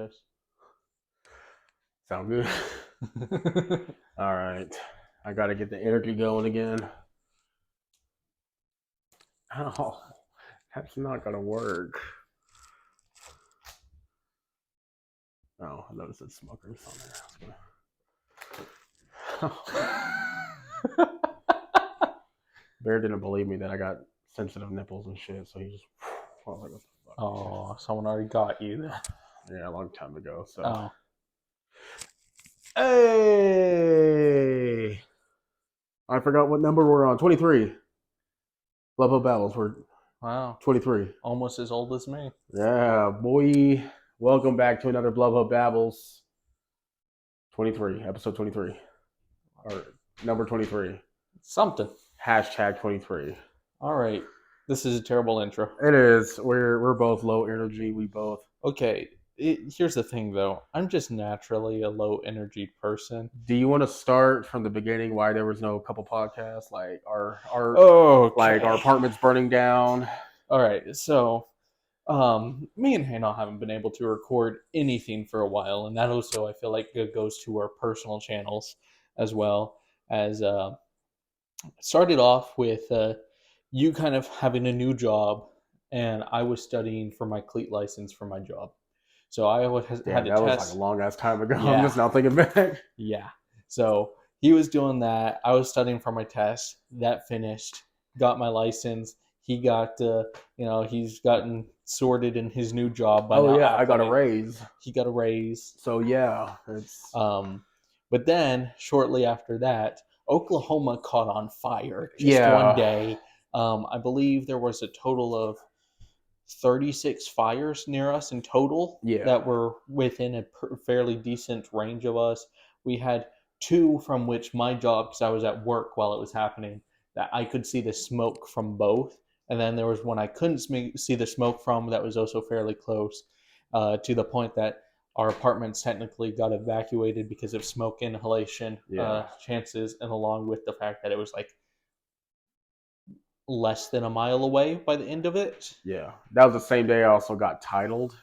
Yes. Sound good? All right. I got to get the energy going again. Oh, that's not going to work. Oh, I noticed it's smokers on there. Bear didn't believe me that I got sensitive nipples and shit, so he just. I was like, what the fuck? Oh, someone already got you then. Yeah, a long time ago. So. Oh. Hey! I forgot what number we're on. 23. BlubHub Babbles. We're Wow. 23. Almost as old as me. Yeah, boy. Welcome back to another BlubHub Babbles. 23, episode 23. Or number 23. Something. Hashtag 23. All right. This is a terrible intro. It is. We're both low energy. We both. Okay. Here's the thing, though. I'm just naturally a low energy person. Do you want to start from the beginning? Why there was no couple podcasts? Like our Okay. our apartment's burning down. All right. So, me and Hannah haven't been able to record anything for a while, and that also I feel like it goes to our personal channels as well as started off with you kind of having a new job, and I was studying for my cleat license for my job. So I had to That was like a test. long ass time ago. I'm Yeah, just now thinking back. yeah. So he was doing that. I was studying for my test. That finished. Got my license. He got, he's gotten sorted in his new job by Oh now. yeah, I got a raise. He got a raise. So yeah, it's But then shortly after that, Oklahoma caught on fire just one day. I believe there was a total of 36 fires near us in total that were within a fairly decent range of us. We had two from which my job, because I was at work while it was happening, that I could see the smoke from both. And then there was one I couldn't see the smoke from that was also fairly close, to the point that our apartments technically got evacuated because of smoke inhalation chances, and along with the fact that it was like less than a mile away by the end of it. Yeah, that was the same day I also got titled.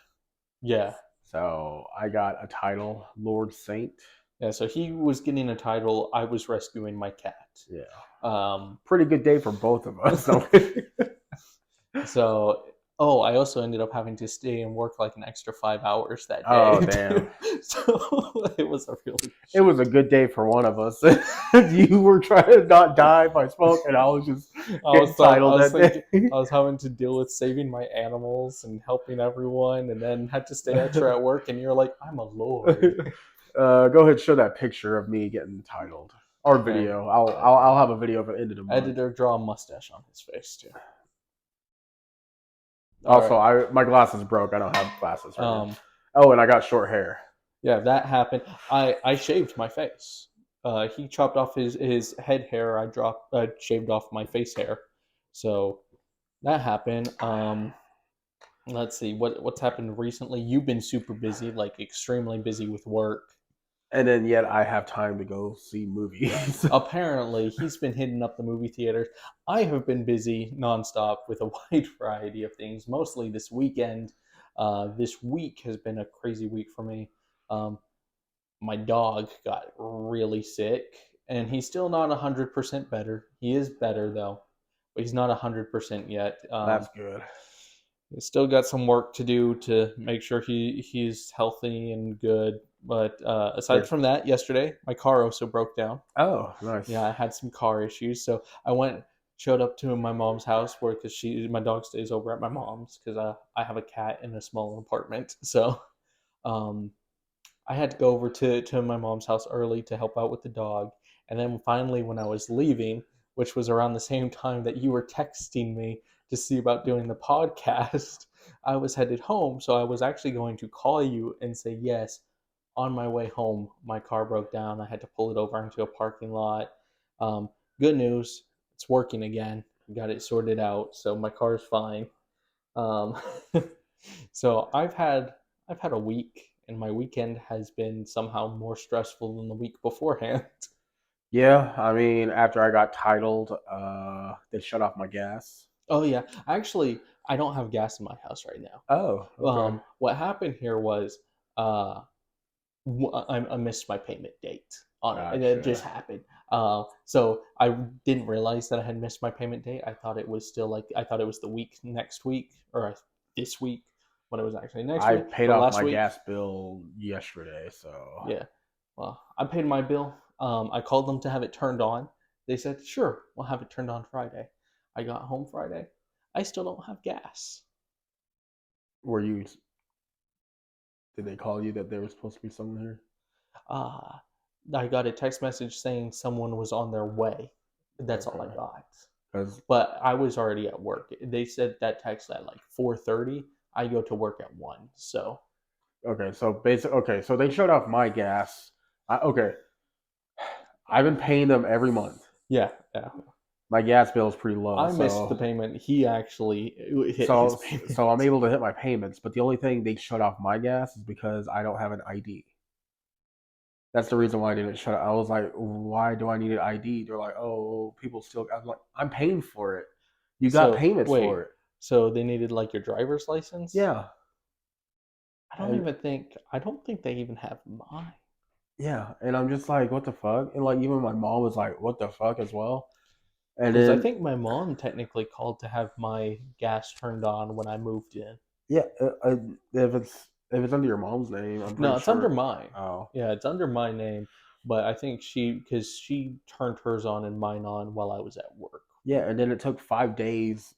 Yeah. So I got a title, Lord Saint. Yeah, so he was getting a title. I was rescuing my cat. Yeah. Pretty good day for both of us. So, I also ended up having to stay and work like an extra 5 hours that day. Oh, damn. So it was a really... It was a good day for one of us. You were trying to not die by smoke, and I was just getting titled that day. I was having to deal with saving my animals and helping everyone, and then had to stay extra at work, and you're like, I'm a lord. Go ahead and show that picture of me getting titled. Or video. I'll have a video of it end of the month. Editor, draw a mustache on his face too. Also, my glasses broke. I don't have glasses right now. Oh, and I got short hair. Yeah, that happened. I shaved my face. He chopped off his head hair. I shaved off my face hair. So that happened. Let's see what's happened recently. You've been super busy, like extremely busy with work. And then yet I have time to go see movies. Apparently, he's been hitting up the movie theaters. I have been busy nonstop with a wide variety of things, mostly this weekend. This week has been a crazy week for me. My dog got really sick, and he's still not 100% better. He is better, though, but he's not 100% yet. That's good. He's still got some work to do to make sure he's healthy and good. But aside from that, yesterday my car also broke down. Oh, nice. Yeah, I had some car issues, so I showed up to my mom's house because my dog stays over at my mom's because I have a cat in a small apartment. So I had to go over to my mom's house early to help out with the dog, and then finally when I was leaving, which was around the same time that you were texting me to see about doing the podcast, I was headed home. So I was actually going to call you and say, yes, on my way home, my car broke down. I had to pull it over into a parking lot. Good news, it's working again. I got it sorted out, so my car's fine. So I've had a week, and my weekend has been somehow more stressful than the week beforehand. Yeah, I mean, after I got titled, they shut off my gas. Oh yeah, actually, I don't have gas in my house right now. Oh, okay. What happened here was uh, I missed my payment date on it, and it just Gotcha. happened. So I didn't realize that I had missed my payment date. I thought it was still like I thought it was the week next week or this week, when it was actually next I week. paid But off last my week, gas bill yesterday, so yeah. Well, I paid my bill. I called them to have it turned on. They said, "Sure, we'll have it turned on Friday." I got home Friday. I still don't have gas. were you? Did they call you that there was supposed to be someone here? Uh, I got a text message saying someone was on their way. That's all I Okay, got. because But I was already at work. They said that text at like 4:30. I go to work at 1. So, okay, so okay, so they shut off my gas. Okay, I've been paying them every month. yeah, yeah. My gas bill is pretty low, I missed the payment. He actually hit his so payment. so I'm able to hit my payments. But the only thing they shut off my gas is because I don't have an ID. That's the reason why I didn't shut it. I was like, why do I need an ID? They're like, oh, people still. I was like, I'm paying for it. You got So, payments for wait. it. So they needed like your driver's license? Yeah, and I don't think they even have mine. yeah, and I'm just like, what the fuck? And like, even my mom was like, what the fuck as well. And Because I then think my mom technically called to have my gas turned on when I moved in. yeah, if it's under your mom's name, I'm No, pretty it's under sure. mine. Oh Yeah, it's under my name, but I think because she turned hers on and mine on while I was at work. yeah, and then it took 5 days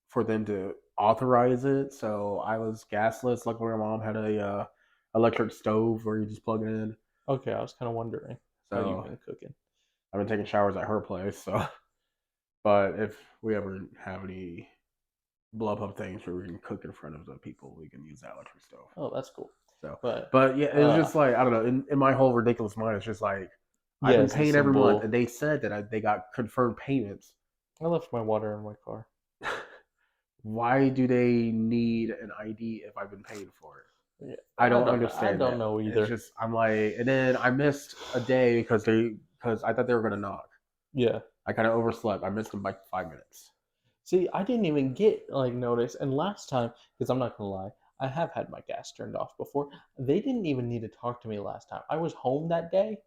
for them to authorize it. So I was gasless. Luckily, my mom had a electric stove where you just plug it in. Okay, I was kind of wondering how you've So been cooking. I've been taking showers at her place. So, but if we ever have any BlubHub things where we can cook in front of the people, we can use that electric stove. Oh, that's cool. So, But but yeah, it's uh, just like I don't know. In my whole ridiculous mind, it's just like I've been yes, it's paying some every month, and bull. they said that they got confirmed payments. I left my water in my car. Why do they need an ID if I've been paying for it? Yeah, I don't I understand don't that. know It's either. just I'm like, and then I missed a day because I thought they were gonna knock. Yeah. I kind of overslept. I missed them by 5 minutes. See, I didn't even get like notice. And last time, because I'm not gonna lie, I have had my gas turned off before. They didn't even need to talk to me last time. I was home that day,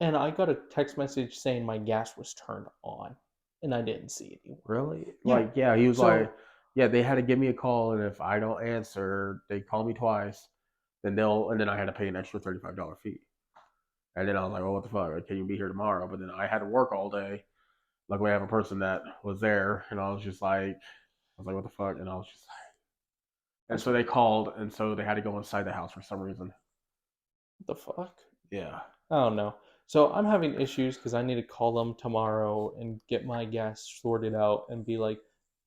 and I got a text message saying my gas was turned on, and I didn't see anyone. Really? Yeah. Like, yeah, he was like, So yeah, they had to give me a call, and if I don't answer, they call me twice. And then I had to pay an extra $35 fee. And then I was like, oh, what the fuck? Can you be here tomorrow? But then I had to work all day. Luckily, I have a person that was there, and I was just like, what the fuck? And I was just like, and that's so they called, and so they had to go inside the house for some reason. what the fuck. Yeah. I don't know. So I'm having issues because I need to call them tomorrow and get my gas sorted out and be like,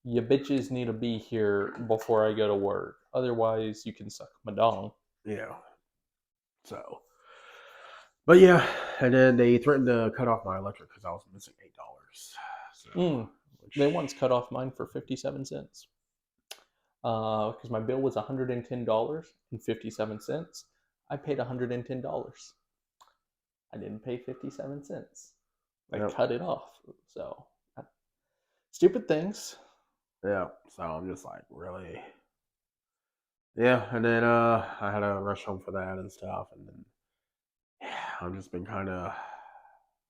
you bitches need to be here before I go to work. Otherwise, you can suck my dong. Yeah. So, but yeah, and then they threatened to cut off my electric because I was missing $8. So, Mm. which They once cut off mine for 57 cents. Because my bill was $110.57. I paid $110. I didn't pay 57 cents. They yep, cut it off. So, stupid things. yeah. So I'm just like, really? Yeah, and then I had to rush home for that and stuff, and then yeah, I've just been kind of.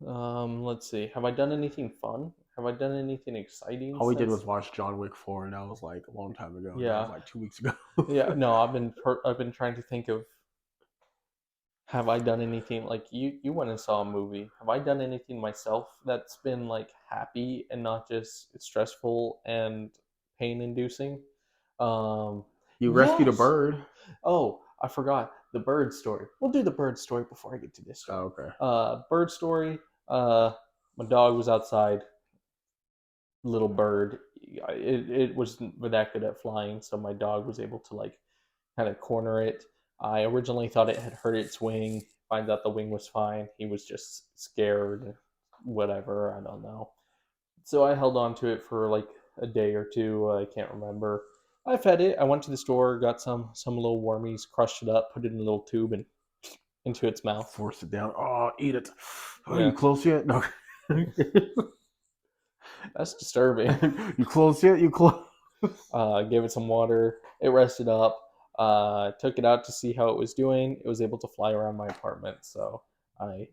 Let's see. Have I done anything fun? Have I done anything exciting All we did was since? watch John Wick 4, and that was like a long time ago, and that was Yeah, like 2 weeks ago. yeah. No, I've been trying to think of, have I done anything like you went and saw a movie. Have I done anything myself that's been like happy and not just stressful and pain inducing? Um, You rescued a yes. bird. Oh, I forgot the bird story. We'll do the bird story before I get to this story. Oh, okay. Bird story. My dog was outside. Little bird. It wasn't that good at flying, so my dog was able to like kind of corner it. I originally thought it had hurt its wing. Finds out the wing was fine. He was just scared, whatever. I don't know. So I held on to it for like a day or two. I can't remember. I fed it. I went to the store, got some little wormies, crushed it up, put it in a little tube and into its mouth. Force it down. Oh, eat it. Are you Yeah, close yet? No. that's disturbing. You close yet? You close. Gave it some water. It rested up. Took it out to see how it was doing. It was able to fly around my apartment, so I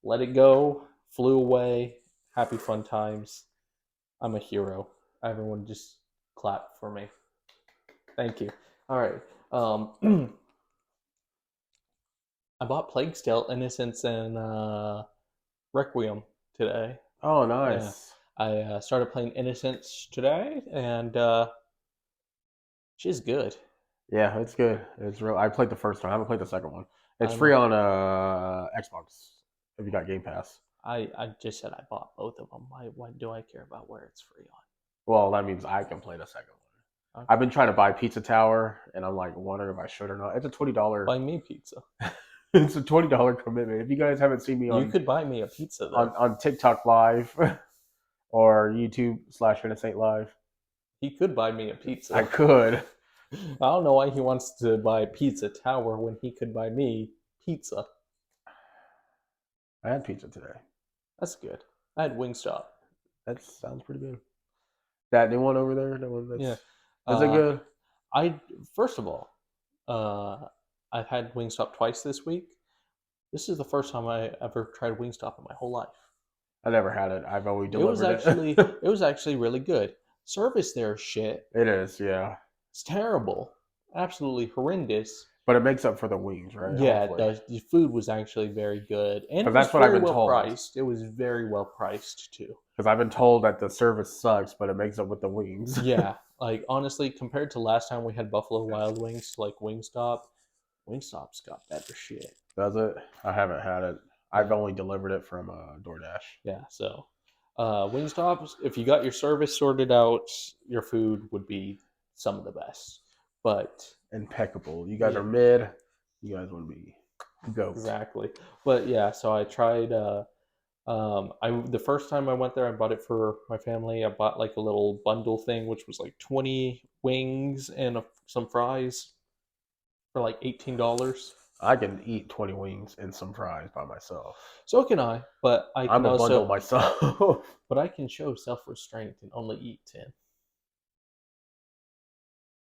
let it go, flew away. Happy fun times. I'm a hero. Everyone just clap for me. Thank you. All right. I bought Plague Tale, Innocence, and Requiem today. Oh, Yeah. nice. I started playing Innocence today, and she's good. Yeah, it's good. It's real. I played the first one. I haven't played the second one. It's I'm free on Xbox if you got Game Pass. I just said I bought both of them. Why do I care about where it's free Well, that means I can play the second one. on? I've Okay. been trying to buy Pizza Tower, and I'm like wondering if I should or not. It's a $20. Buy me pizza. It's a $20 commitment. If you guys haven't seen me You could buy me a pizza though. on TikTok Live or YouTube/Innocent Live, He could buy me a I pizza. could. I don't know why he wants to buy Pizza Tower when he could buy me pizza. I had pizza today. That's good. I had Wingstop. That sounds pretty good. That new one over there, the one Yeah. is it good? I first of all, uh, I've had Wingstop twice this week. This is the first time I ever tried Wingstop in my whole life. I never had it. I've always It was delivered actually it. it was actually really good. Service there is shit. It is, yeah. It's terrible. Absolutely horrendous. But it makes up for the wings, right? Yeah, it Hopefully. does. The food was actually very good, and it Because was that's what I've very been well told. priced. It was very well priced too. Because I've been told that the service sucks, but it makes up with the wings. Yeah, like honestly, compared to last time we had Buffalo Wild Wings, like Wingstop's got better shit. Does it? I haven't had it. I've Yeah, only delivered it from DoorDash. yeah. So, Wingstops, if you got your service sorted out, your food would be some of the best. But Impeccable. You guys yeah, are mid. You guys want to be goat. exactly. But yeah, so I tried. I the first time I went there, I bought it for my family. I bought like a little bundle thing, which was like 20 wings and some fries for like $18. I can eat 20 wings and some fries by myself. So can I, but I I'm can a bundle also, myself. but I can show self-restraint and only eat 10.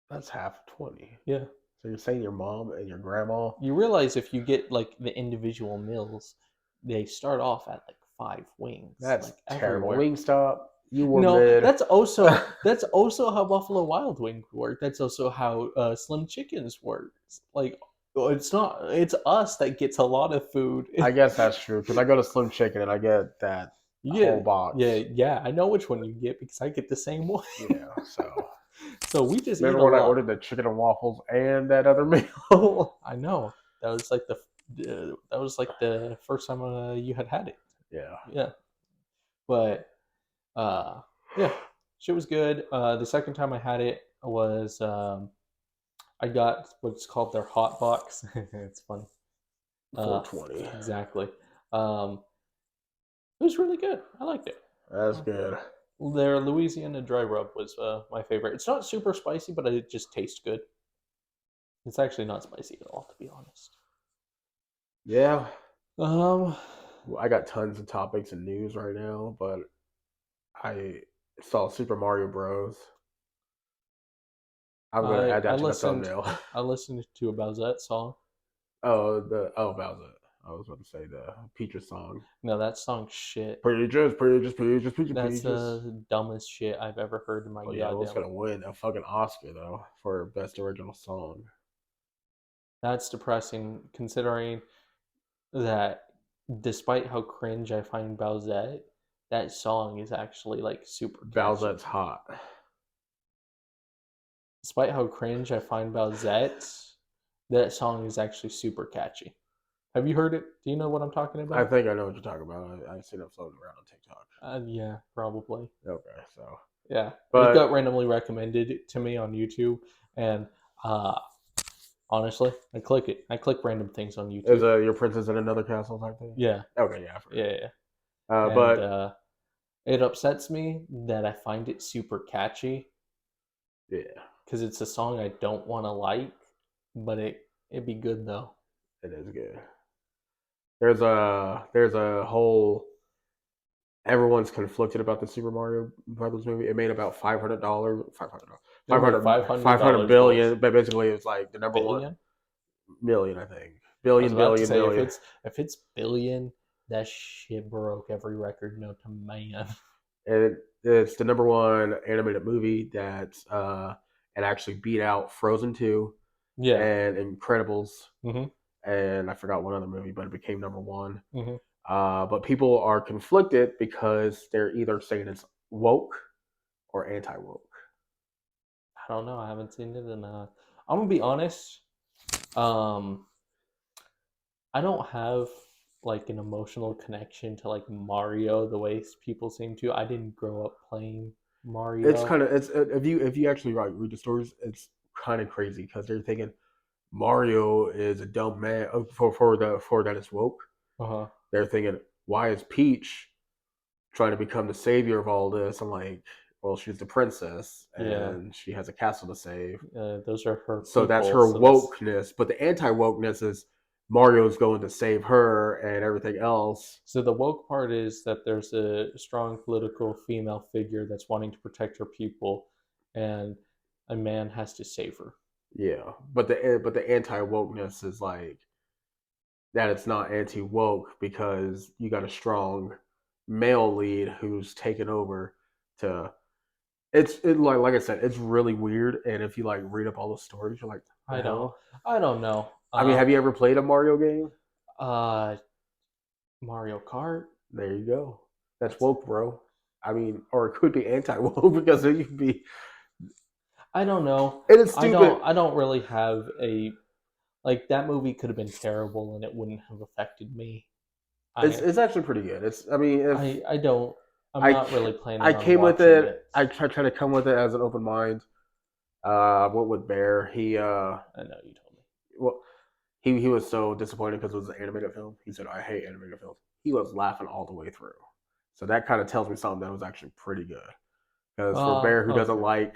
That's half 20. Yeah. So you're saying your mom and your grandma? You realize if you get like the individual meals, they start off at like 5 wings, That's like terrible. everywhere. Wingstop, you were No, mid. that's also how Buffalo Wild Wings work. That's also how Slim Chickens work. Like it's not it's us that gets a lot of food. I guess that's true because I go to Slim Chicken and I get that Yeah, whole box. yeah. I know which one you get because I get the same one. Yeah. So So we just eat remember a when I lot. ordered the chicken and waffles and that other meal? I know that was like the first time you had it. Yeah. Yeah, but yeah, shit was good. The second time I had it was I got what's called their hot box. It's funny. 420. Exactly. Um, it was really good. I liked it. That's good. Their Louisiana dry rub was my favorite. It's not super spicy, but it just tastes good. It's actually not spicy at all, to be honest. Yeah. Um, I got tons of topics and news right now, but I saw Super Mario Bros. I'm gonna I add I that to the listened thumbnail. I listened to a Bowsette song. Bowser. I was about to say the Peaches song. No, that song's shit. Peaches, Peaches, Peaches, Peaches, That's Peaches. the dumbest shit I've ever heard in my Oh yeah, what's goddamn. gonna win a fucking Oscar though for best original song? That's depressing considering that despite how cringe I find Bowsette, that song is actually like super catchy. Bowsette's hot. Despite how cringe I find Bowsette, that song is actually super catchy. Have you heard it? Do you know what I'm talking I about? think I know what you're talking about. I've seen it floating around on TikTok. Yeah, probably. Okay, so Yeah, it got but randomly recommended to me on YouTube, and uh, honestly, I click it. I click random things on is YouTube. your princess in another castle type thing? Yeah, Okay, yeah, I've heard yeah, it. yeah. And But it upsets me that I find it super catchy yeah, because it's a song I don't want to like, but it'd be good though. it is good. There's a whole everyone's conflicted about the Super Mario Brothers movie. It made about $500, It made five hundred $500 gross. billion. But basically, it's like the number one Billion? million, I think. I was Billion, about to billion, say million. if it's billion, that shit broke every record known to man. And it's the number one animated movie that it actually beat out Frozen 2 Yeah. and Incredibles, Mm-hmm. and I forgot one other movie, but it became number one. Mm-hmm. But people are conflicted because they're either saying it's woke or anti woke. I don't know. I haven't seen it, and I'm gonna be honest. Um, I don't have like an emotional connection to like Mario the way people seem to. I didn't grow up playing It's Mario. kind of it's if you actually like read the stories, it's kind of crazy because they're thinking Mario is a dumb man for that it's woke. Uh huh. They're thinking why is Peach trying to become the savior of all this? I'm like, well, she's the princess Yeah. and she has a castle to save. Those are her So that's people. her So that's wokeness. But the anti wokeness is Mario's going to save her and everything else. so the woke part is that there's a strong political female figure that's wanting to protect her people, and a man has to save her. Yeah. But the anti wokeness is like that it's not anti woke because you got a strong male lead who's taken over to like I said, it's really weird. And if you like read up all the stories, you're like, the I don't. hell? I don't know. I mean, have you ever played a Mario game? Uh, Mario Kart. There you go. That's That's. woke, bro. I mean, or it could be anti woke because it could be. I don't know. And it's I stupid. don't. I don't really have a like that movie could have been terrible and it wouldn't have affected me. I It's actually pretty good. It's I mean, if I don't. I'm I not really I planning on came with watching it, it. I try to come with it as an open mind. I went with Bear. I know you told me. Well, he was so disappointed because it was an animated film. He said, "I hate animated films." He was laughing all the way through. So that kind of tells me something that was actually pretty good. Because for Bear, who doesn't Okay. like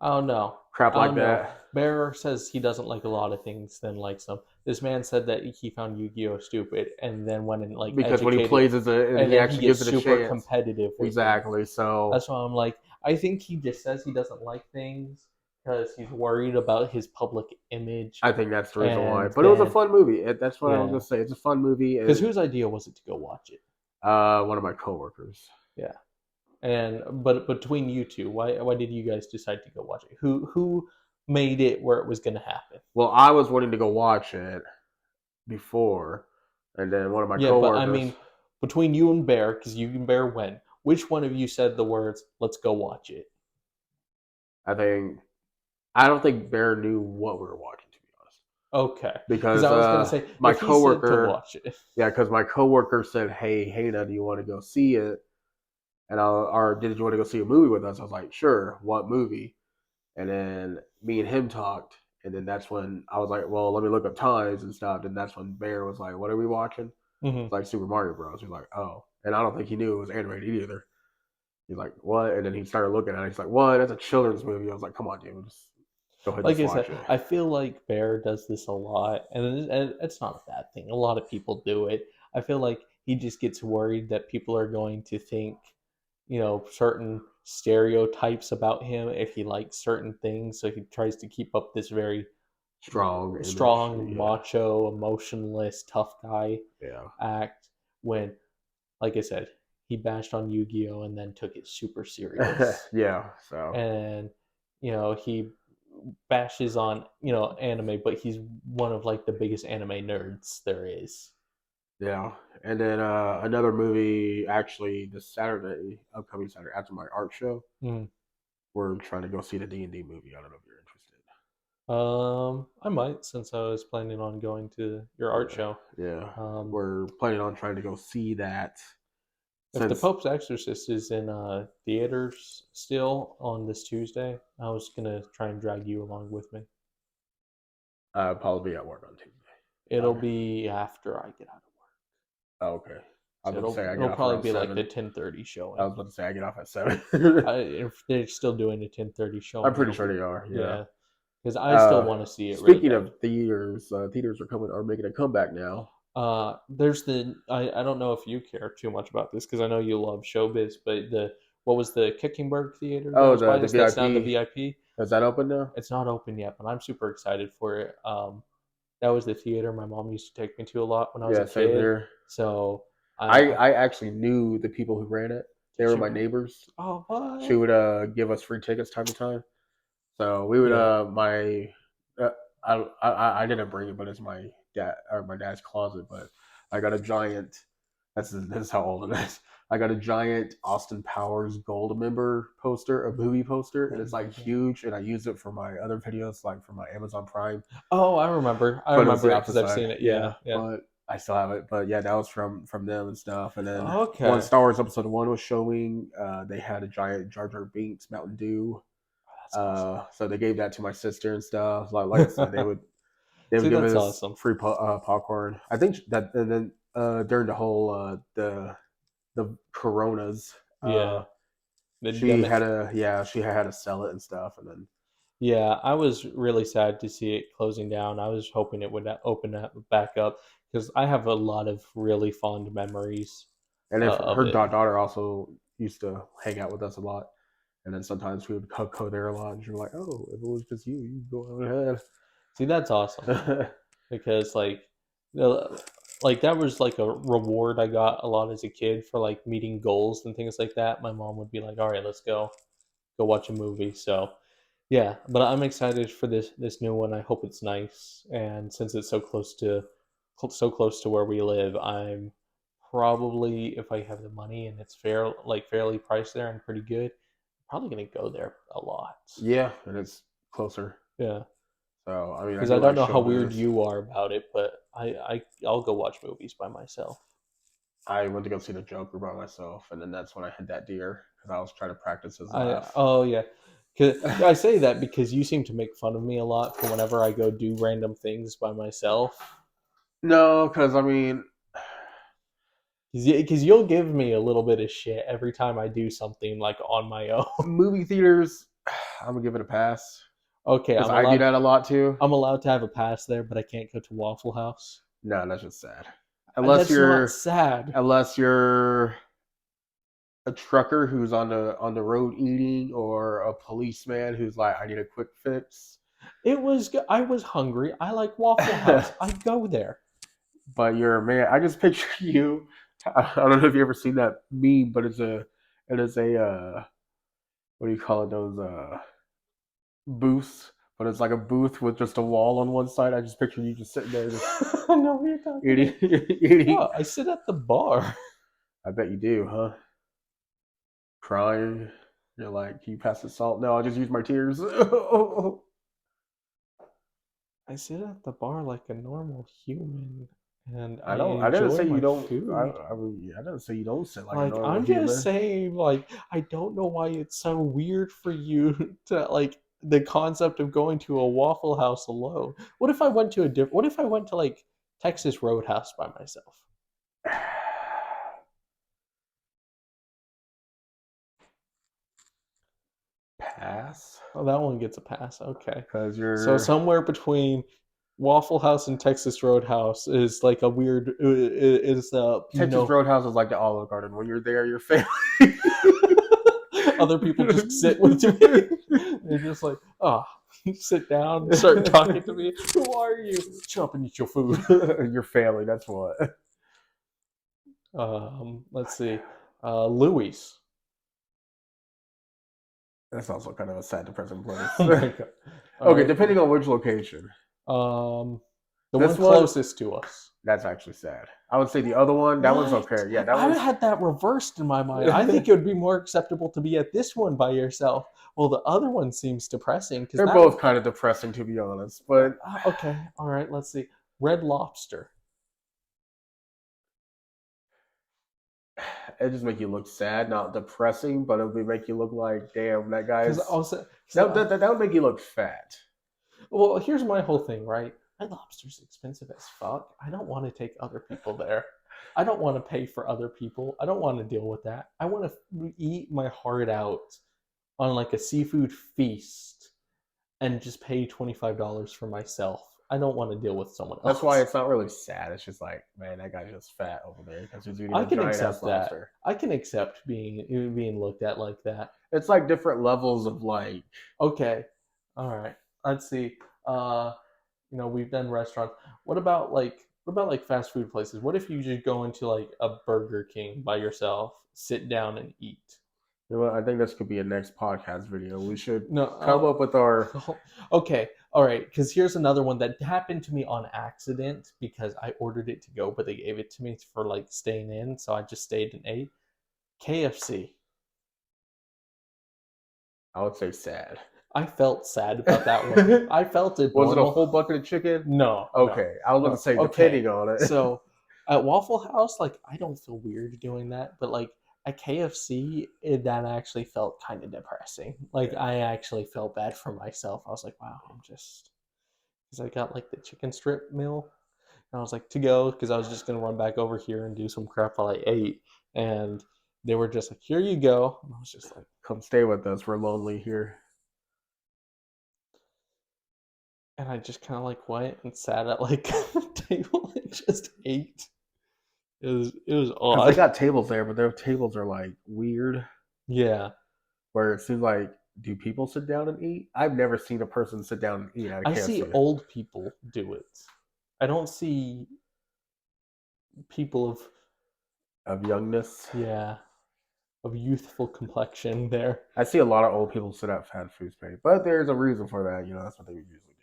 Oh no. crap Oh like no. that, Bear says he doesn't like a lot of things, then likes them. This man said that he found Yu-Gi-Oh stupid, and then went and like because when he educated, plays as a, and and he then he actually gets gives it a super chance, competitive with it. exactly. So That's why I'm like, I think he just says he doesn't like things because he's worried about his public image, I think that's the reason why. and But it was a then fun movie. That's what I was yeah, gonna say. It's a fun movie, because and whose idea was it to go watch it? one of my coworkers. Yeah, and but between you two, why did you guys decide to go watch it? Who made it where it was going to happen? Well, I was wanting to go watch it before, and then one of my Yeah, but I coworkers. mean, between you and Bear, because you and Bear went, which one of you said the words, let's go watch it? I think I don't think Bear knew what we were watching, to be honest, Okay. Because because I was going to say, my if he said to coworker, watch it, yeah, because my coworker said, "Hey, Hannah, do you want to go see it?" And or did you want to go see a movie with us? I was like, "Sure." What movie? And then me and him talked, and then that's when I was like, "Well, let me look up times and stuff." And that's when Bear was like, "What are we watching?" mm-hmm. It's like Super Mario Bros. He's like, "Oh," and I don't think he knew it was animated either. He's like, "What?" And then he started looking at it. He's like, "What? That's a children's movie." I was like, "Come on, dude, just go ahead and Like just I said, watch it." I feel like Bear does this a lot, and it's not a bad thing. A lot of people do it. I feel like he just gets worried that people are going to think, certain stereotypes about him if he likes certain things. So he tries to keep up this very Strong image, strong, yeah, macho, emotionless, tough guy yeah, act when, like I said, he bashed on Yu-Gi-Oh and then took it super serious. yeah. So And he bashes on anime, but he's one of like the biggest anime nerds there is. yeah, and then another movie actually this Saturday, upcoming Saturday after my art show, Mm. we're trying to go see the D&D movie. I don't know if you're interested. I might, since I was planning on going to your art Yeah, show. yeah. Um, We're planning on trying to go see that if the since Pope's Exorcist is in theaters still on this Tuesday, I was gonna try and drag you along with me. probably be at work on Tuesday. It'll Okay. be after I get out of work, Oh, okay. I so was about to it'll say I get it'll off probably around be like the 7. 10:30 I showing. was about to say I get off at 7. If they're still doing a 10:30 I'm showing, pretty it'll sure be they are. Yeah. yeah, because I still want to see it really Speaking bad. of theaters, theaters are making a comeback now. There's I don't know if you care too much about this because I know you love showbiz, but the what was the Kickingberg Theater that Oh, was by the us? That's now the VIP. VIP. Is that open now? It's not open yet, but I'm super excited for it. That was the theater my mom used to take me to a lot when I was a Yeah, same kid. here. So I I I actually knew the people who ran it. They did were you my really? neighbors. Oh She what? would give us free tickets time to time. So we would Yeah. my uh, I didn't bring it, but it's my dad or my dad's closet. But I got a giant. This is how old it is. I got a giant Austin Powers Gold member poster, a movie poster, and Oh it's my like god. huge. And I use it for my other videos, like for my Amazon Prime. Oh, I remember. I But it was remember the it because opposite I've side, seen it. Yeah, yeah. yeah. But I still have it. But yeah, that was from them and stuff. And then when Okay. Star Wars Episode One was showing, they had a giant Jar Jar Binks Mountain Dew. That's awesome. So they gave that to my sister and stuff. Like I said, they would See, give that's us awesome. free popcorn. I think that and then during the whole the Coronas, Yeah. The she had Demet. a yeah she had to sell it and stuff, and then Yeah, I was really sad to see it closing down. I was hoping it would open up back up because I have a lot of really fond memories if of her it. daughter also used to hang out with us a lot, and then sometimes we would go there a lot, and she was like, "Oh, if it was just you, you go See, that's awesome ahead." because the- like that was like a reward I got a lot as a kid for like meeting goals and things like that. My mom would be like, "All right, let's go watch a movie." So yeah, but I'm excited for this new one. I hope it's nice, and since it's so close to where we live, I'm probably if I have the money and it's fairly priced there and pretty good, probably gonna go there a lot. Yeah, and it's closer. Yeah, So I mean, I because I do don't like know how weird showbiz. you are about it, but I'll go watch movies by myself. I went to go see the Joker by myself, and then that's when I hit that deer because I was trying to practice his I laugh. oh yeah. 'Cause I say that because you seem to make fun of me a lot for whenever I go do random things by myself. No, because I mean, Because you'll give me a little bit of shit every time I do something like on my own. movie theaters, I'm gonna give it a pass Okay, because I do that a lot too. I'm allowed to have a pass there, but I can't go to Waffle House. No, that's just sad. Unless That's not you're, sad. unless you're a trucker who's on the road eating, or a policeman who's like, I need a quick fix. I was hungry. I like Waffle House. I go there. But you're a man. I just picture you. I don't know if you ever seen that meme, but it is a what do you call it? Those booths, but it's like a booth with just a wall on one side. I just picture you just sitting there, just I know what you're talking eating, about. eating. No, I sit at the bar. I bet you do, huh? Crying. You're like, can you pass the salt? No, I'll just use my tears. I sit at the bar like a normal human, and I I don't. I didn't enjoy say you my don't. food. I didn't say you don't sit like a Like normal I'm just human. saying, like I don't know why it's so weird for you to like the concept of going to a Waffle House alone. What if I went to a different? What if I went to like Texas Roadhouse by myself? Pass, Oh, that one gets a pass. Okay, because so you're somewhere between Waffle House and Texas Roadhouse is like a weird. Is Texas Roadhouse is like the Olive Garden. When you're there, you're family. other people just sit with me. They're just like, oh, sit down, start talking to me. Who are you? Shut up and eat your food. Your family. That's what. Let's see. Louis. That's also kind of a sad, depressing place. Oh my god. All Okay, right. depending on which location. Um, the one This one, closest to us. that's actually sad. I would say the other one, that one's What? okay. Yeah, that I one's. had that reversed in my mind. I think it would be more acceptable to be at this one by yourself. Well, the other one seems depressing because They're that one. both kind of depressing, to be honest. But Okay, all right. Let's see. Red Lobster. it just make you look sad, not depressing. But it would make you look like, damn, that Because guy's. also, That would make you look fat. well, here's my whole thing, right? Red Lobster's expensive as fuck. I don't want to take other people there. I don't want to pay for other people. I don't want to deal with that. I want to eat my heart out on like a seafood feast and just pay $25 for myself I don't want to deal with someone That's why else. it's not really sad. It's just like, man, that guy's just fat over there because he's eating I a can giant ass accept that. lobster. I can accept being looked at like that. It's like different levels of like. Okay. All right. Let's see. Uh, we've done restaurants. What about like fast food places? What if you just go into like a Burger King by yourself, sit down and eat? You know what? I think this could be a next podcast video. We should come No. up with our. Okay. All right. Because here's another one that happened to me on accident because I ordered it to go, but they gave it to me for like staying in, so I just stayed and ate. KFC. I would say sad. I felt sad about that one. I felt it Was it a whole normal. bucket of chicken? No, no, Okay, I was going to no. say Okay. depending on it. So at Waffle House, like I don't feel weird doing that, but like at KFC, that actually felt kind of depressing. Like Yeah. I actually felt bad for myself. I was like, wow, I'm just because I got like the chicken strip meal, and I was like to go because I was just gonna run back over here and do some crap while I ate, and they were just like, here you go. And I was just like, Come stay with us. We're lonely here. and I just kind of like went and sat at like a table and just ate. It was Because they odd. got tables there, but their tables are like weird. Yeah, Where it seems like, do people sit down and eat? I've never seen a person sit down and eat at a I see KFC. old people do it. I don't see people of Of youngness. yeah of youthful complexion there. I see a lot of old people sit at fast food space, but there's a reason for that. That's what they usually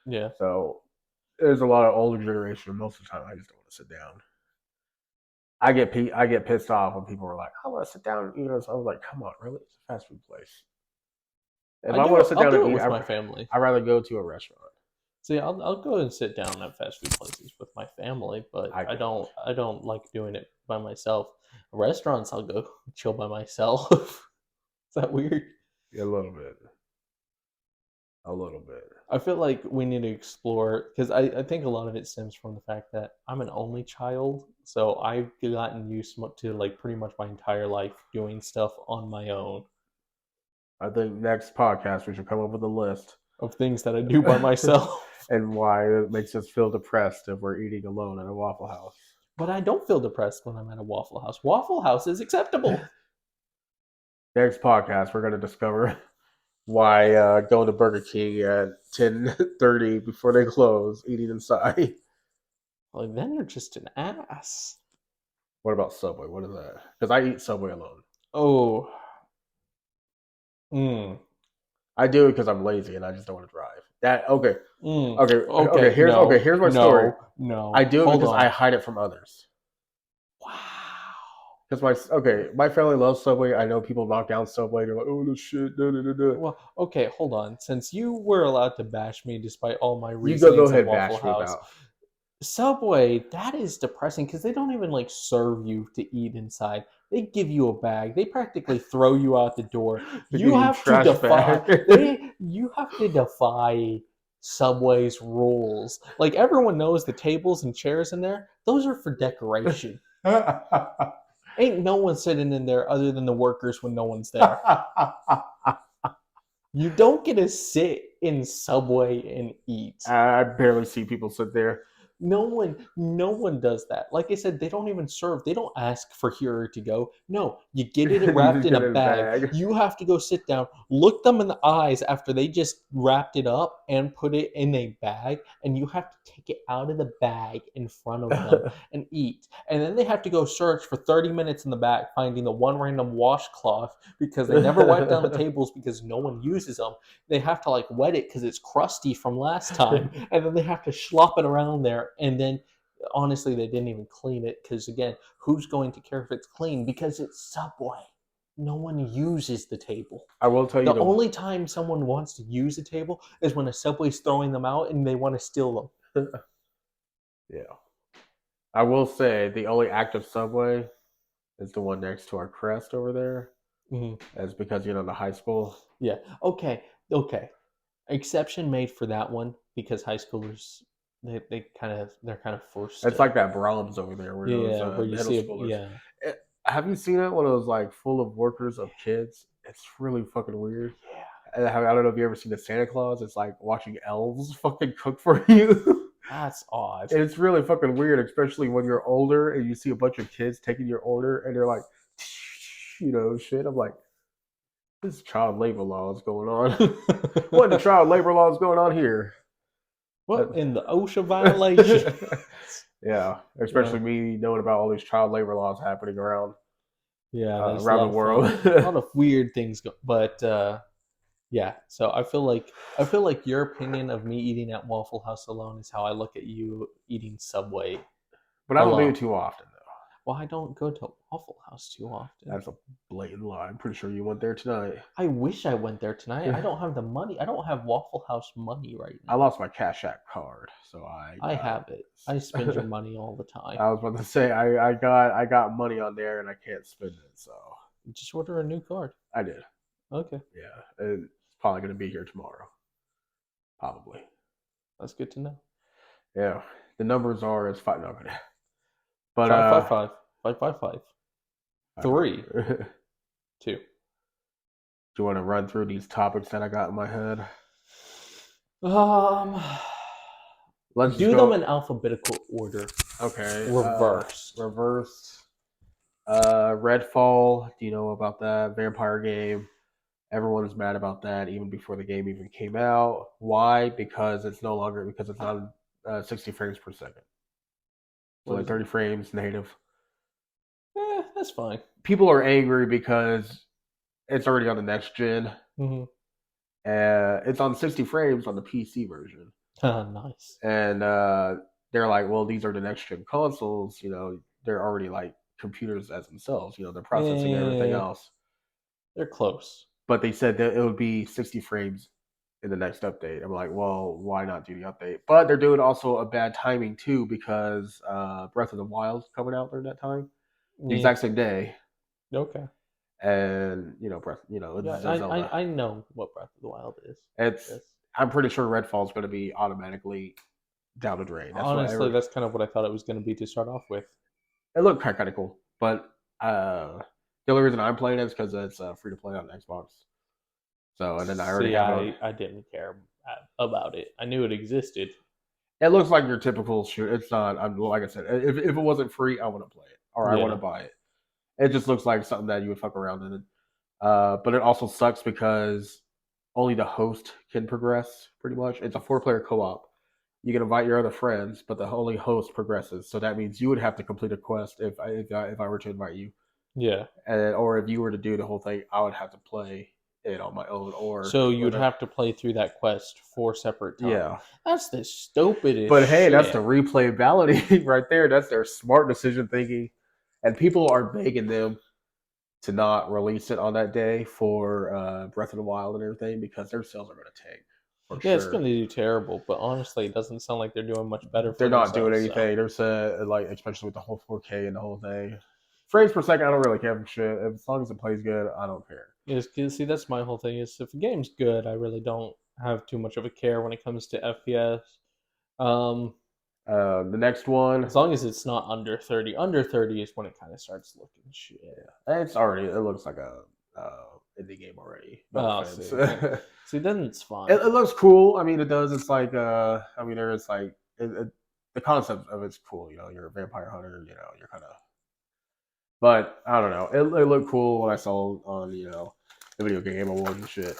do. Yeah, So there's a lot of older generation. Most of the time, I just don't want to sit down. I get pissed off when people are like, "I want to sit down." So I was like, "Come on, really? It's a fast food place. If I I do want to it. sit I'll down do and it eat, with my family. I'd rather go to a restaurant." See, I'll go and sit down at fast food places with my family, but I I can't. don't I don't like doing it by myself. Restaurants, I'll go chill by myself. Is that weird? A little bit. A little bit. I feel like we need to explore because I think a lot of it stems from the fact that I'm an only child, so I've gotten used to like pretty much my entire life doing stuff on my own I think next podcast we should come up with a list of things that I do by myself. and why it makes us feel depressed if we're eating alone at a Waffle House. But I don't feel depressed when I'm at a Waffle House. Waffle House is acceptable. Next podcast, we're going to discover why going to Burger King at 10:30 before they close, eating inside. Like then you're just an ass. What about Subway? What is that? Because I eat Subway alone. Oh, mm, I do it because I'm lazy and I just don't want to drive. Okay, okay. No, Here's my story. no, no. I do it Hold because on. I hide it from others. Wow. Because my family loves Subway. I know people knock down Subway. They're like, oh, this shit. Da, da, da, da. Well, okay, hold on. Since you were allowed to bash me despite all my You go reasonings of ahead, Waffle bash me House, about. Subway, that is depressing because they don't even like serve you to eat inside. They give you a bag. They practically throw you out the door. You have to defy. You have to defy Subway's rules. Like everyone knows, the tables and chairs in there, those are for decoration. Ain't no one sitting in there other than the workers when no one's there. You don't get to sit in Subway and eat. I barely see people sit there. No one does that. Like I said, they don't even serve. They don't ask for here to go. No, you get it You wrapped just in get a it in a bag. bag. You have to go sit down, look them in the eyes after they just wrapped it up and put it in a bag, and you have to take it out of the bag in front of them and eat. And then they have to go search for 30 minutes in the back finding the one random washcloth because they never wipe down the tables because no one uses them. They have to like wet it because it's crusty from last time, and then they have to slop it around there. And then honestly, they didn't even clean it because again, who's going to care if it's clean? Because it's Subway. No one uses the table. I will tell you The only time someone wants to use a table is when a Subway's throwing them out and they want to steal them. Yeah. I will say the only active Subway is the one next to our crest over there. Mhm. That's because the high school. Yeah. Okay. Okay. Exception made for that one because high schoolers they're kind of forced It's to. like that Brahms over there where those Yeah, where you middle see it. schoolers. Yeah. Have you seen it when it was like full of workers of kids? It's really fucking weird. Yeah. I don't know if you ever seen the Santa Claus. It's like watching elves fucking cook for you. That's odd. And it's really fucking weird, especially when you're older and you see a bunch of kids taking your order and they're like, shit. I'm like, this is child labor laws going on. What in the child labor laws going on here? What in the OSHA violation? Yeah, Yeah. especially me knowing about all these child labor laws happening around Yeah, there's a around lot the of fun, world. a lot of weird things, but yeah. So I feel like your opinion of me eating at Waffle House alone is how I look at you eating Subway But I don't do alone. it too often though. Well, I don't go to Waffle House too often. That's a blatant lie. I'm pretty sure you went there tonight. I wish I went there tonight. I don't have the money. I don't have Waffle House money right I now. lost my Cash App card, so I I got. have it. I spend your money all the time. I was about to say I got money on there and I can't spend it, so Just order a new card. I did. Okay, Yeah, it's probably gonna be here tomorrow, probably. that's good to know. Yeah, the numbers are as five. No, but 555, 555, three, do 2. you want to run through these topics that I got in my head? Um, Let's do just them go. in alphabetical order, Okay, reversed. reversed. Redfall. Do you know about that vampire game? Everyone is mad about that even before the game even came out. Why? Because it's no longer because it's not 60 frames per second. So What like is it? 30 frames native. That's fine. People are angry because it's already on the next gen. Mm-hmm. It's on 60 frames on the PC version, Nice. and they're like, "Well, these are the next gen consoles. They're already like computers as themselves. They're processing everything Eh, else." they're close. But they said that it would be 60 frames in the next update. I'm like, well, why not do the update? But they're doing also a bad timing too because Breath of the Wild's coming out during that time, the Yeah. exact same day, Okay. and Yeah, it's I, Zelda. I I know what Breath of the Wild is. It's Yes. I'm pretty sure Redfall's going to be automatically down the drain. That's what Honestly, that's kind of what I thought it was going to be to start off with. it looked kind of cool, but the only reason I'm playing it is because it's free to play on Xbox. So and then I already See, have a. I didn't care about it. I knew it existed. It looks like your typical shoot. It's not. I'm like I said. If it wasn't free, I wouldn't play it or I Yeah. wouldn't buy it. It just looks like something that you would fuck around in. But it also sucks because only the host can progress. Pretty much, it's a 4-player co-op. You can invite your other friends, but the only host progresses. So that means you would have to complete a quest if I were to invite you, Yeah. or if you were to do the whole thing, I would have to play it on my own or So you'd whatever. have to play through that quest 4 separate times. Yeah. That's the stupidest But hey, shit. that's the replayability right there. That's their smart decision thinking. And people are begging them to not release it on that day for Breath of the Wild and everything because their sales are going to tank for Yeah, it's sure. going to do terrible, but honestly, it doesn't sound like they're doing much better They're for not doing themselves. anything. They're said like especially with the whole 4K and the whole thing. Frames per second, I don't really care for shit. As long as it plays good, I don't care. Yes, see, that's my whole thing. Is if a game's good, I really don't have too much of a care when it comes to FPS. Um, The next one, as long as it's not under 30. Under 30 is when it kind of starts looking shit. it looks like a indie game already. No Oh, offense. see, then it's fine. It looks cool. I mean, it does. It's like, there's like the concept of it's cool. You're a vampire hunter. You're kind of. But I don't know. It looked cool when I saw on the video game awards and shit.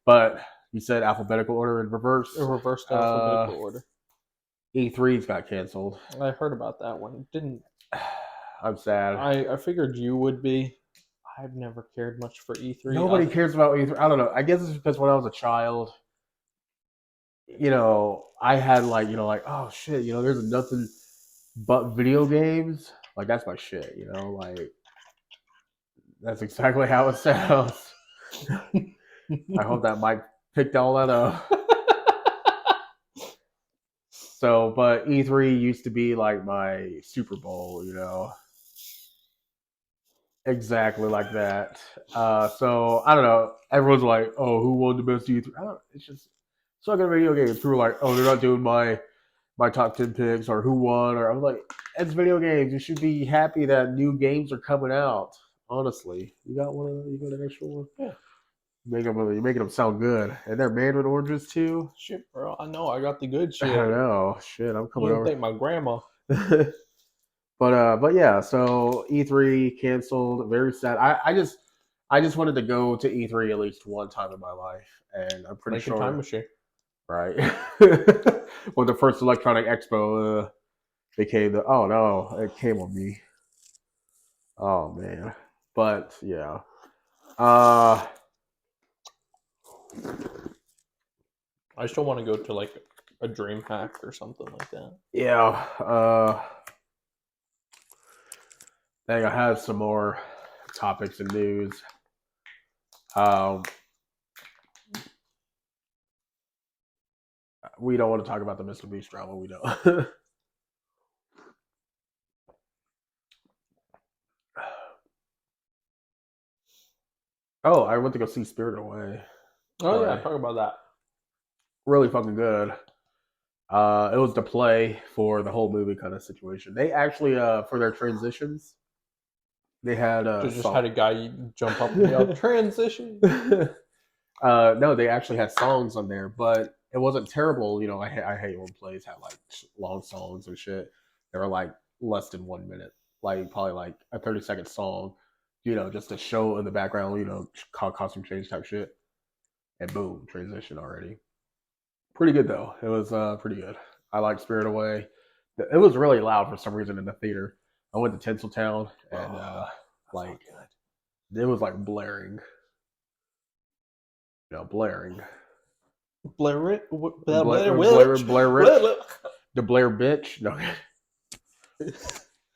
But you said alphabetical order in reverse. A reversed alphabetical order. E3's got canceled. I heard about that one. Didn't I'm sad. I figured you would be. I've never cared much for E3. Nobody cares about E3. I don't know. I guess it's because when I was a child, I had like oh shit, there's nothing but video games. Like that's my shit, like that's exactly how it sounds. I hope that mic picked all that up. So, but E3 used to be like my Super Bowl, exactly like that. So I don't know. Everyone's like, "Oh, who won the best E3?" It's just sucking video games. People are like, "Oh, they're not doing my top 10 picks or who won," or I'm like, "It's video games. You should be happy that new games are coming out." Honestly, you got an extra one? Yeah. You're making them sound good, and they're mandarin oranges too. Shit, bro. I know. I got the good I shit. know. Shit, I'm You coming don't over. think my grandma? But yeah. So E3 canceled. Very sad. I just wanted to go to E3 at least one time in my life, and I'm pretty Make a time sure, machine. right? When the first Electronic Expo became the oh no, it came on me. Oh man. But yeah. Uh I still want to go to like a dream hack or something like that. yeah. Dang, I have some more topics and news. Um we don't want to talk about the Mr. Beast drama, we don't. Oh, I went to go see Spirit Away. Oh yeah, Play. talk about that. Really fucking good. It was the play for the whole movie kind of situation. They actually for their transitions, they had a Just had song. a guy jump up and yell transition. No, they actually had songs on there, but it wasn't terrible. You know, I hate when plays have like long songs and shit. They were like less than 1 minute, like probably like a 30-second song. You know, just to show in the background. You know, costume change type shit, and boom, transition already. Pretty good though. It was pretty good. I like Spirit Away. It was really loud for some reason in the theater. I went to Tinseltown and like it was like blaring. You know, blaring. Blair it. Blair Rich, the Blair bitch. No,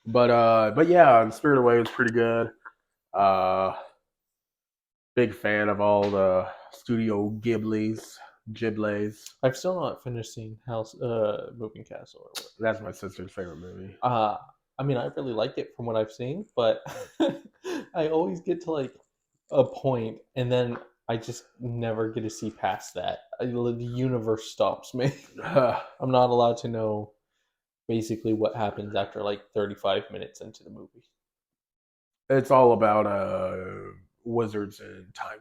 but yeah, and Spirit Away was pretty good. Uh, Big fan of all the Studio Ghibli's. I've still not finished seeing House Moving Castle or whatever. That's my sister's favorite movie. I mean, I really like it from what I've seen, but I always get to like a point, and then I just never get to see past that. The universe stops me. I'm not allowed to know basically what happens after like 35 minutes into the movie. It's all about wizards and time.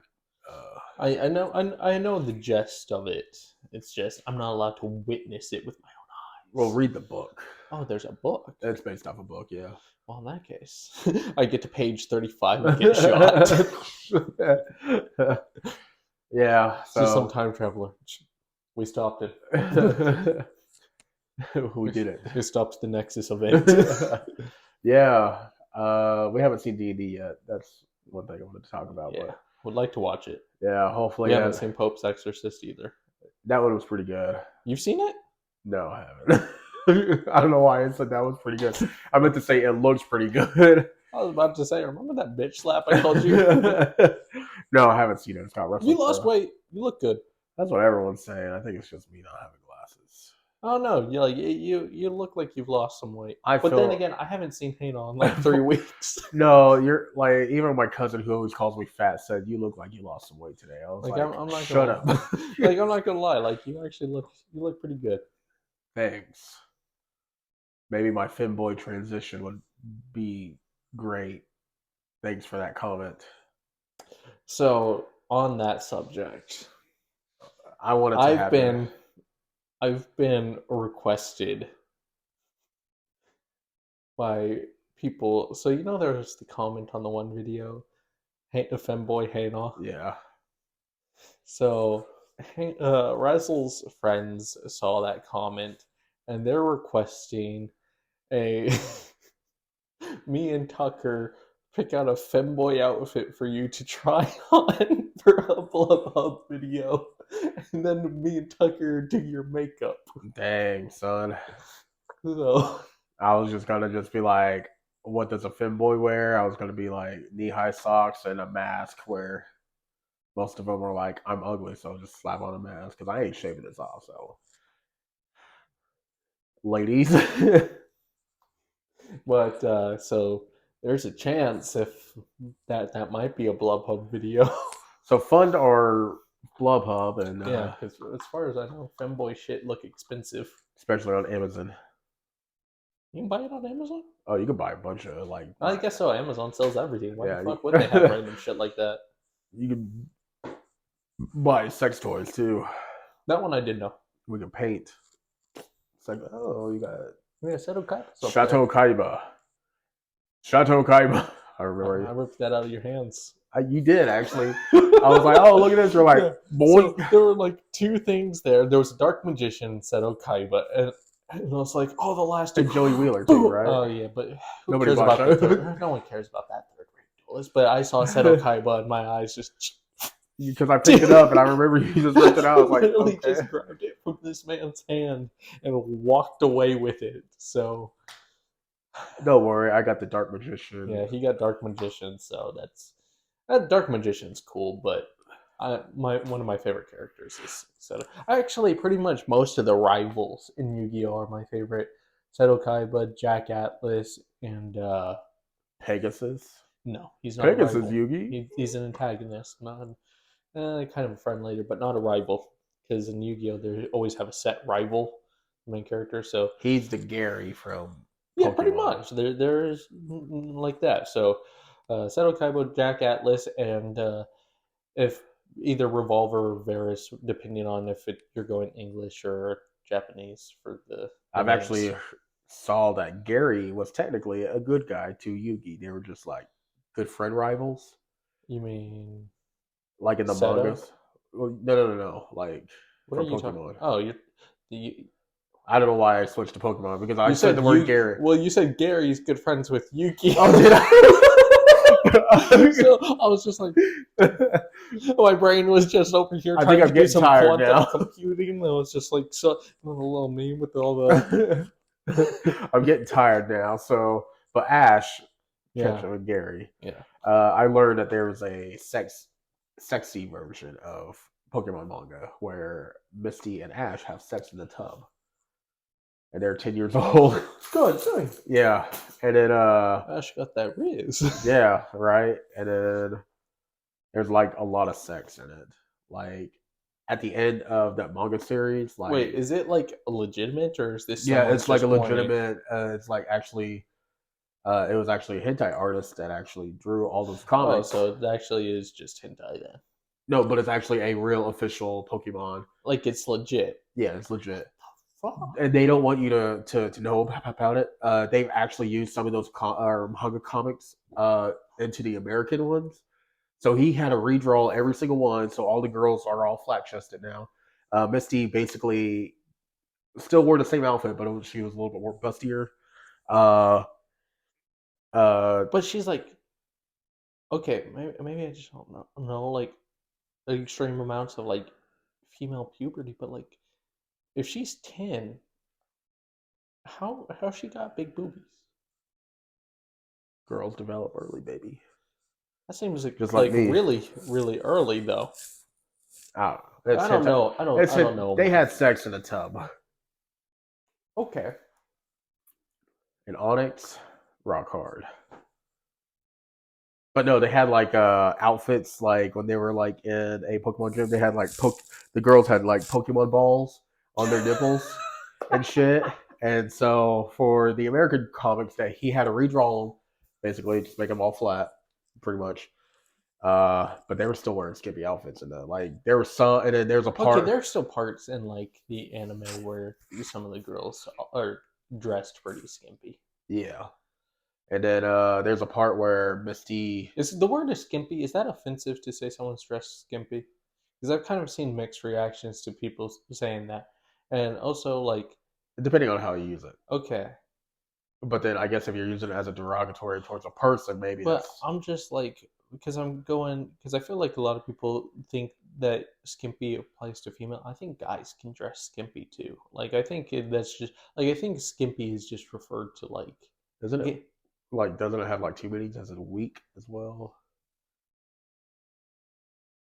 I know the gist of it. It's just I'm not allowed to witness it with my own Well, eyes. read the book. Oh, there's a book. It's based off a book, yeah. Well, in that case, I get to page 35 and get shot. Yeah, Just some so time traveler. We stopped it. we did it. We stopped the Nexus event. Yeah, we haven't seen D&D yet. That's one thing I wanted to talk about. Yeah, But would like to watch it. yeah, hopefully We haven't seen Pope's Exorcist either. that one was pretty good. You've seen it? No, I haven't. I don't know why I said that was pretty good. I meant to say it looks pretty good. I was about to say, remember that bitch slap I called you? No, I haven't seen it. It's not wrestling. You lost weight. You look good. That's what everyone's saying. I think it's just me not having glasses. Oh no, you look like you've lost some weight. I But feel then again, I haven't seen Hana in like 3 weeks. no. You're like even my cousin who always calls me fat said you look like you lost some weight today. I was like, I'm not shut gonna up. like I'm not gonna lie. Like you actually look pretty good. Thanks. Maybe my femboy transition would be great. Thanks for that comment. So on that subject, I want it to happen. I've been requested by people. So you know there's the comment on the one video, hey, the femboy Hana. Yeah. So Razzle's friends saw that comment and they're requesting a me and Tucker pick out a femboy outfit for you to try on for a BlubHub video, and then me and Tucker do your makeup. Dang, son. So I was just gonna just be like, what does a femboy wear? I was gonna be like knee-high socks and a mask where most of them were like, I'm ugly, so just slap on a mask because I ain't shaving this off. So, ladies, but so there's a chance if that might be a BlubHub video. so fund our BlubHub and Yeah, because as far as I know, femboy shit look expensive. especially on Amazon. You can buy it on Amazon? Oh, you can buy a bunch of like. I guess so. Amazon sells everything. Why Yeah, the fuck would they have random shit like that? You can buy sex toys too. That one I did know. We can paint. It's like, oh, you got Yeah, Seto Kaiba's up there. Chateau Kaiba. Chateau Kaiba. I I remember ripped that out of your hands. you did actually. I was like, oh, look at this. You're like, Yeah. boy. So there were like two things there. There was a Dark Magician, Seto Kaiba, and it was like, oh, the last two. And Joey Wheeler too, Boom. right? Oh yeah, but who Nobody cares watched about the that. third? No one cares about that third rate duelist. But I saw Seto Kaiba, and my eyes just Because I picked it up and I remember you just ripped it out. I was like, literally okay. just grabbed it from this man's hand and walked away with it. So Don't worry, I got the Dark Magician. yeah, he got Dark Magician, so Dark Magician's cool, but one of my favorite characters is Seto. Actually, pretty much most of the rivals in Yu-Gi-Oh are my favorite. Seto Kaiba, Jack Atlas, and Pegasus. no, he's not a Pegasus rival. Yugi. He's an antagonist, not kind of a friend later, but not a rival. Because in Yu-Gi-Oh, they always have a set rival, main character. So He's the Gary from yeah, pretty Pokemon. much. There's like that. So Seto Kaiba, Jack Atlas, and if either Revolver or Varus, depending on if you're going English or Japanese for the I've names. actually saw that Gary was technically a good guy to Yugi. They were just like good friend rivals, You mean like in the Seto? mangas. Well, no. Like What are from you talking? Pokemon. Oh, you I don't know why I switched to Pokemon because I you said the said word you. Gary. Well, you said Gary's good friends with Yuki. Oh, did So I was just like, I? my brain was just over here I think trying to I'm do getting some tired quantum now. computing. I was just like, so a little meme with all the I'm getting tired now. So, but Ash, catch yeah, up with Gary. yeah. I learned that there was a sexy version of Pokemon manga where Misty and Ash have sex in the tub, and they're 10 years old. Good thing. Yeah, and then Ash got that Riz. yeah, right, and then there's like a lot of sex in it. Like at the end of that manga series, Wait, like is it like legitimate or is this yeah, someone's it's like a just horny? legitimate. It's like actually, it was actually a hentai artist that actually drew all those Oh, comics. so it actually is just hentai then. No, but it's actually a real official Pokemon. Like it's legit. Yeah, it's legit. Fuck. And they don't want you to know about it. They've actually used some of those manga comics into the American ones. So he had to redraw every single one. So all the girls are all flat chested now. Misty basically still wore the same outfit, but she was a little bit more bustier. Uh, uh, But she's like, okay, maybe I just don't know like extreme amounts of like female puberty, but like if she's 10, how she got big boobies? girls develop early, baby, That seems just like like me. really early though. I don't know. It's I don't hentai. know. I don't know They about had sex in a tub. okay. And Onyx, rock hard. But no, they had like outfits like when they were like in a Pokemon gym, they had like the girls had like Pokemon balls on their nipples and shit. And so for the American comics that he had to redraw them, basically just make them all flat, pretty much. But they were still wearing skimpy outfits and like there was some and then there's a Okay, part there's still parts in like the anime where some of the girls are dressed pretty skimpy. yeah. And then there's a part where Misty. Is the word is skimpy? Is that offensive to say someone's dressed skimpy? Because I've kind of seen mixed reactions to people saying that, and also like, Depending on how you use it. okay, But then I guess if you're using it as a derogatory towards a person, maybe but that's I'm just like because I feel like a lot of people think that skimpy applies to female. I think guys can dress skimpy too. Like I think that's just like I think skimpy is just referred to like isn't it get like doesn't it have like two meanings as in weak as well?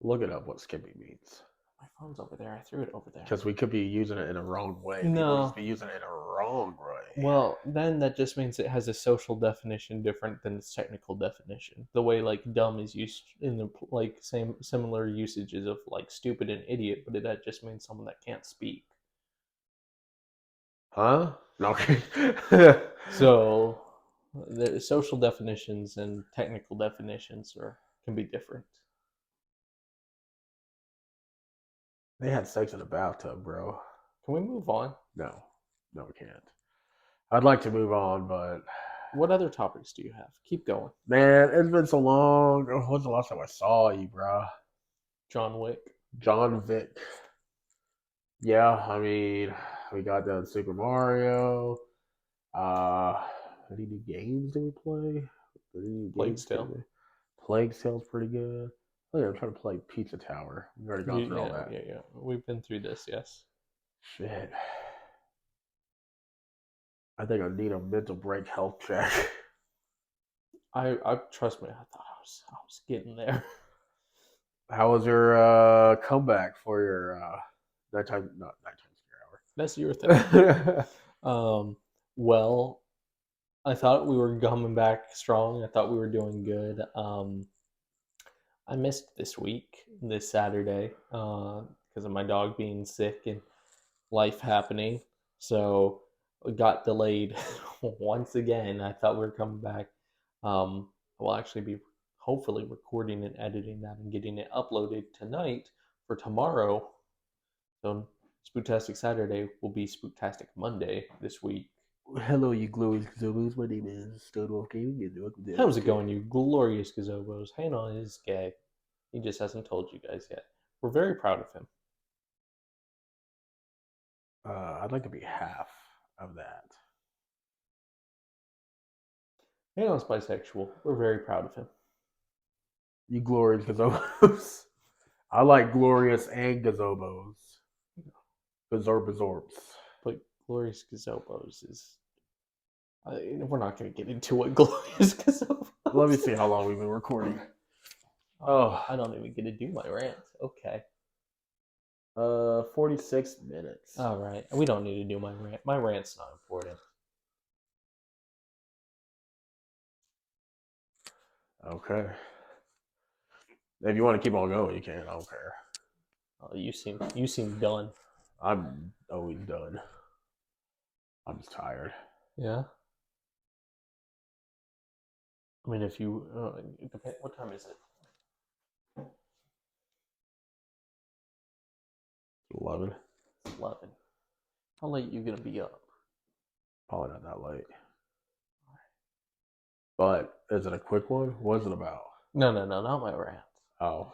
Look it up what skimpy means. my phone's over there. I threw it over there. Because we could be using it in a wrong way. People just No. be using it in a wrong way. Well, then that just means it has a social definition different than its technical definition. The way like dumb is used in the like same similar usages of like stupid and idiot, but that just means someone that can't speak. Huh? Okay. So the social definitions and technical definitions are can be different. They had sex in a bathtub, bro. Can we move on? No, no, we can't. I'd like to move on, but What other topics do you have? Keep going. man, it's been so long. When's the last time I saw you, bro? John Wick. John Vick. Yeah, I mean, we got done Super Mario. Any new games did we play? Any new Plague's games did Tale. we? Plague Tale's pretty good. Oh yeah, I'm trying to play Pizza Tower. We've already gone through all Yeah, that. yeah, yeah. We've been through this, yes. Shit. I think I need a mental break health check. I trust me, I thought I was getting there. How was your comeback for your nighttime not That's your thing. nighttime scare Well, I thought we were coming back strong. I thought we were doing good. I missed this Saturday, because of my dog being sick and life happening. So it got delayed once again. I thought we were coming back. I will actually be hopefully recording and editing that and getting it uploaded tonight for tomorrow. So Spooktastic Saturday will be Spooktastic Monday this week. Hello, you glorious gazobos. My name is Stonewall Gaming, and welcome to How's it going, you glorious gazobos? Hannah is gay. He just hasn't told you guys yet. We're very proud of him. I'd like to be half of that. Hannah's bisexual. We're very proud of him. You glorious gazobos. I like glorious and gazobos. Gazorbazorps. But glorious gazobos is. We're not going to get into what glorious gazobos. Let me see how long we've been recording. Oh, I don't even get to do my rant. Okay. 46 minutes. All right. We don't need to do my rant. My rant's not important. Okay. If you want to keep on going, you can. I don't care. You seem done. I'm always done. I'm just tired. Yeah. I mean, if you what time is it? 11. It's 11. How late you gonna be up? Probably not that late. But is it a quick one? What's it about? No, not my rant. Oh.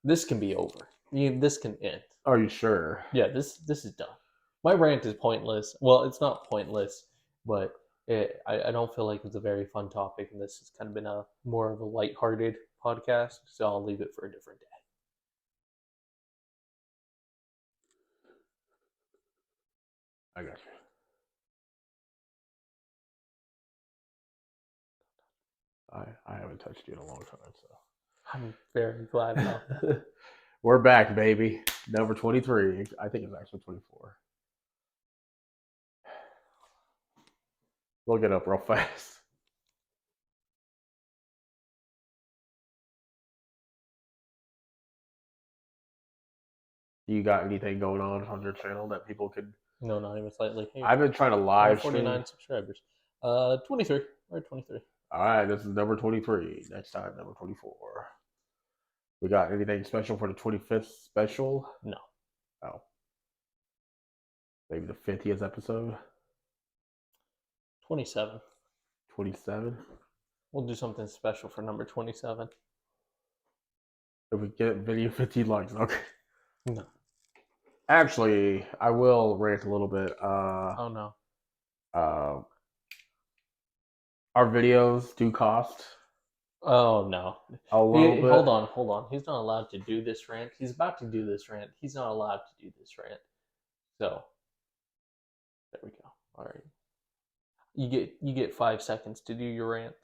This can be over. This can end. Are you sure? Yeah, this is done. My rant is pointless. Well, it's not pointless, but I don't feel like it's a very fun topic, and this has kind of been a more of a lighthearted podcast, so I'll leave it for a different day. I got you. I haven't touched you in a long time, so. I'm very glad about that. We're back, baby. Number 23. I think it's actually 24. Look it up real fast. You got anything going on your channel that people could? No, not even slightly. Hey, I've been trying to live 49 stream. subscribers. 23. We're at 23. All right, this is number 23. Next time, number 24. We got anything special for the 25th special? No. Oh. Maybe the 50th episode? 27. 27? We'll do something special for number 27. If we get video 50 likes, okay. No. Actually, I will rant a little bit. Oh no. Our videos do cost. Oh no. A little bit. Hold on. He's not allowed to do this rant. He's about to do this rant. He's not allowed to do this rant. So there we go. All right. You get 5 seconds to do your rant.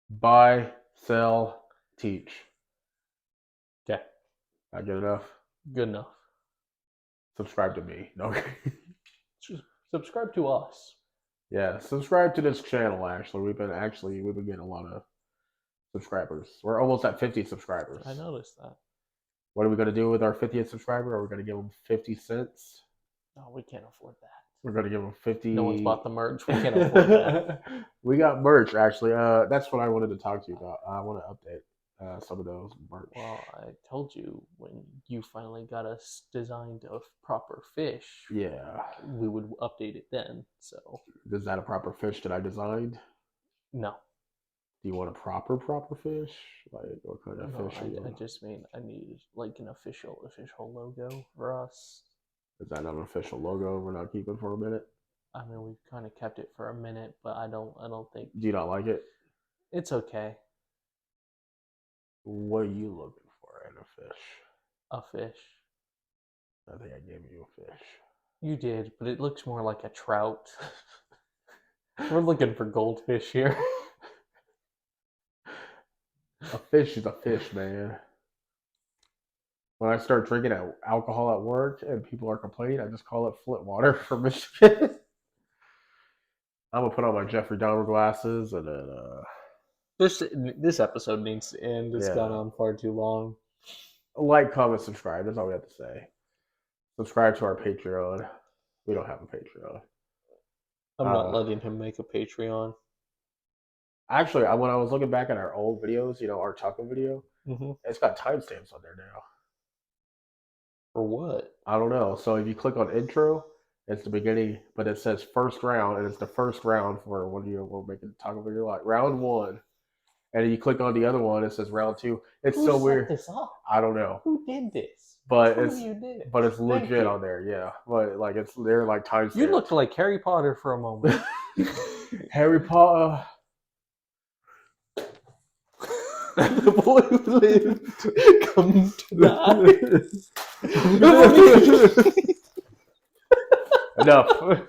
Buy, sell, teach. Okay. Not good enough? Good enough. Subscribe to me. Okay. Subscribe to us. Yeah, subscribe to this channel. Actually, we've been getting a lot of subscribers. We're almost at 50 subscribers. I noticed that. What are we gonna do with our 50th subscriber? Are we gonna give them 50 cents? No, we can't afford that. We're gonna give them 50. No one's bought the merch. We can't afford that. We got merch actually. That's what I wanted to talk to you about. I want to update. some of those merch. Well, I told you when you finally got us designed a proper fish, Yeah. we would update it then. So Is that a proper fish that I designed? no, Do you want a proper fish? Like what kind of no, fish are you I want? just mean I need like an official logo for us. Is that an official logo we're not keeping for a minute? I mean, we've kind of kept it for a minute, but I don't think Do you not like it? it's okay. What are you looking for in a fish? A fish. I think I gave you a fish. You did, but it looks more like a trout. We're looking for goldfish here. A fish is a fish, man. When I start drinking alcohol at work and people are complaining, I just call it Flint water from Michigan. I'm gonna put on my Jeffrey Dahmer glasses and then This episode needs to end. It's gone yeah. on far too long. Like, comment, subscribe. That's all we have to say. Subscribe to our Patreon. We don't have a Patreon. I'm not letting him make a Patreon. Actually, when I was looking back at our old videos, our taco video, it's got timestamps on there now. For what? I don't know. So if you click on intro, it's the beginning, but it says first round, and it's the first round for when we're making the taco video, like round 1. And then you click on the other one, it says round 2. It's Who so set weird. this up? I don't know. Who did this? But Which one of you did? But it's legit on there, yeah. But like they're like timestamps. You looked like Harry Potter for a moment. Harry Potter. The boy who lived come to die. Enough.